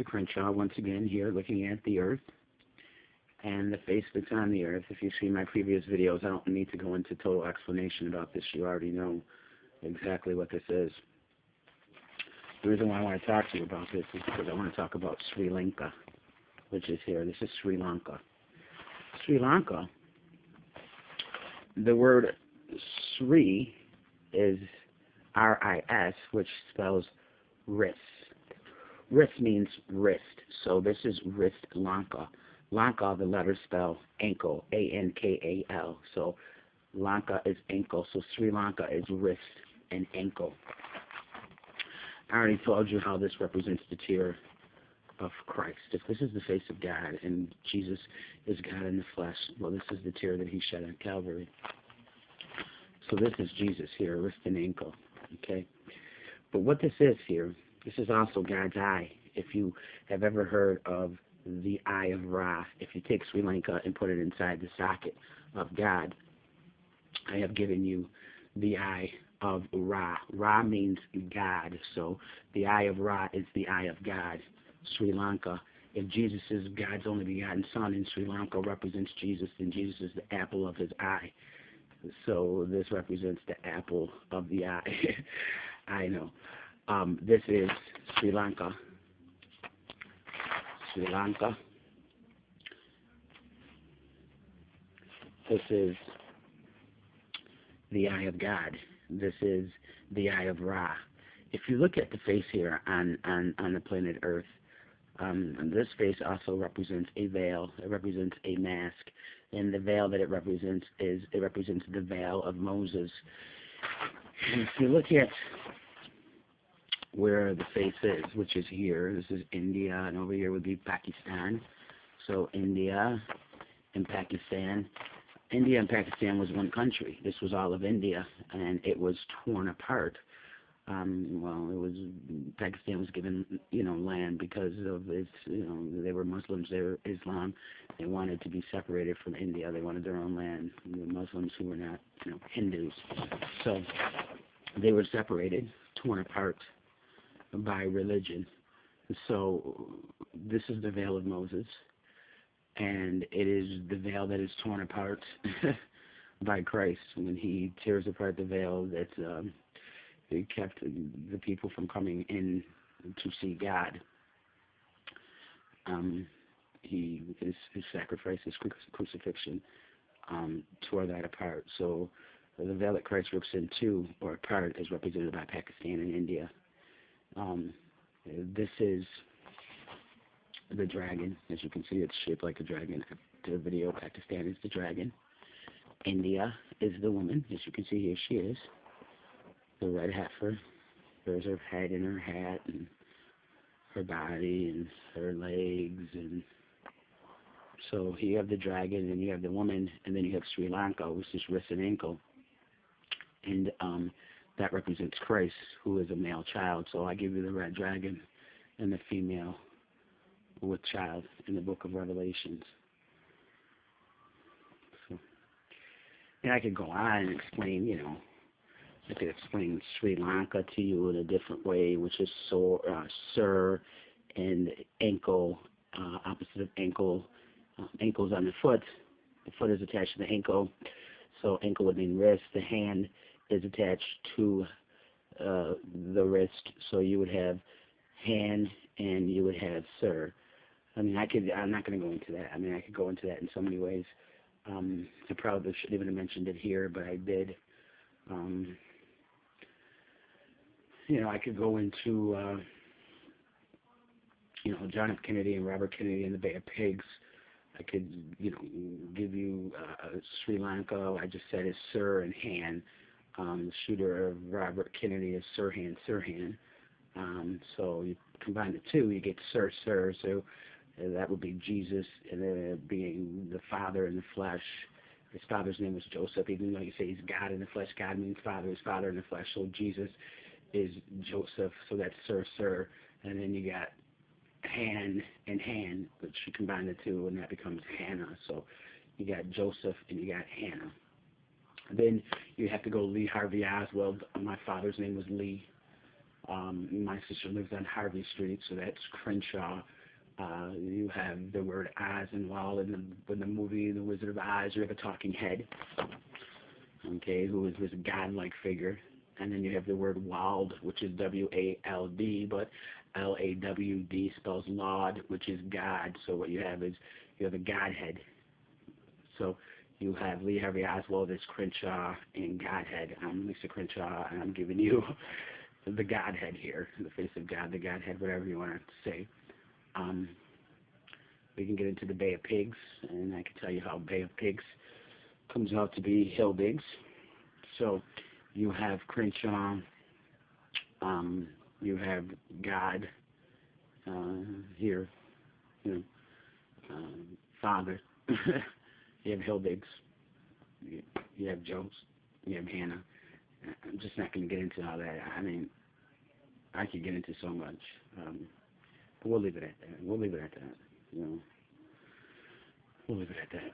Crenshaw once again here looking at the earth and the face that's on the earth. If you've seen my previous videos, I don't need to go into total explanation about this. You already know exactly what this is. The reason why I want to talk to you about this is because I want to talk about Sri Lanka, which is here. This is Sri Lanka. Sri Lanka, the word Sri is R-I-S, which spells wrist. Wrist means wrist, so this is wrist Lanka. Lanka, the letters spell ankle, A-N-K-A-L. So Lanka is ankle, so Sri Lanka is wrist and ankle. I already told you how this represents the tear of Christ. If this is the face of God and Jesus is God in the flesh, well, this is the tear that he shed on Calvary. So this is Jesus here, wrist and ankle, okay? But what this is here, this is also God's eye. If you have ever heard of the eye of Ra, if you take Sri Lanka and put it inside the socket of God, I have given you the eye of Ra. Ra means God, so the eye of Ra is the eye of God. Sri Lanka, if Jesus is God's only begotten Son and Sri Lanka represents Jesus, then Jesus is the apple of his eye. So this represents the apple of the eye. I know. This is Sri Lanka. Sri Lanka. This is the eye of God. This is the eye of Ra. If you look at the face here on the planet Earth, this face also represents a veil. It represents a mask. And the veil that it represents the veil of Moses. And if you look at where the face is, which is here, this is India, and over here would be Pakistan. So India and Pakistan. India and Pakistan was one country. This was all of India, and it was torn apart. Pakistan was given, land because of its, they were Muslims, they were Islam. They wanted to be separated from India. They wanted their own land. The Muslims who were not, Hindus. So they were separated, torn apart by religion. So this is the veil of Moses, and it is the veil that is torn apart by Christ. When he tears apart the veil, that's it kept the people from coming in to see God. His sacrifice, his crucifixion, tore that apart. So the veil that Christ rips into or apart is represented by Pakistan and India. This is the dragon. As you can see, it's shaped like a dragon. The video, Pakistan is the dragon. India is the woman. As you can see here, she is the red heifer. There's her head and her hat and her body and her legs. And so you have the dragon and you have the woman, and then you have Sri Lanka, which is wrist and ankle. And that represents Christ, who is a male child. So I give you the red dragon and the female with child in the book of Revelations. So, I could go on and explain, I could explain Sri Lanka to you in a different way, which is sir and ankle, opposite of ankle. Ankle's on the foot. The foot is attached to the ankle. So ankle would mean wrist. The hand is attached to the wrist. So you would have hand and you would have sir. I'm not going to go into that. I could go into that in so many ways. I probably shouldn't even have mentioned it here, but I did. I could go into, John F. Kennedy and Robert Kennedy and the Bay of Pigs. I could, give you Sri Lanka. I just said is Sir and Han. The shooter of Robert Kennedy is Sirhan, Sirhan. So you combine the two, you get Sir. So that would be Jesus, and then being the Father in the flesh. His father's name was Joseph. Even though you say he's God in the flesh, God means Father. His Father in the flesh. So Jesus is Joseph. So that's Sir. And then you got Han and Han, which you combine the two, and that becomes Hannah. So you got Joseph and you got Hannah. Then you have to go Lee Harvey Oswald. My father's name was Lee. My sister lives on Harvey Street, so that's Crenshaw. You have the word Oz involved in the movie The Wizard of Oz. You have a talking head, okay, who is this godlike figure. And then you have the word Wald, which is W-A-L-D, but L-A-W-D spells Laud, which is God. So what you have is you have a Godhead. So you have Lee Harvey Oswald as Crenshaw and Godhead. I'm Lisa Crenshaw, and I'm giving you the Godhead here, the face of God, the Godhead, whatever you want to say. We can get into the Bay of Pigs, and I can tell you how Bay of Pigs comes out to be Hillbigs. So you have Crenshaw, you have God here, you know, Father. You have Hillbigs, you have Joes, you have Hannah. I'm just not going to get into all that. I mean, I could get into so much, but we'll leave it at that. We'll leave it at that. You know, we'll leave it at that.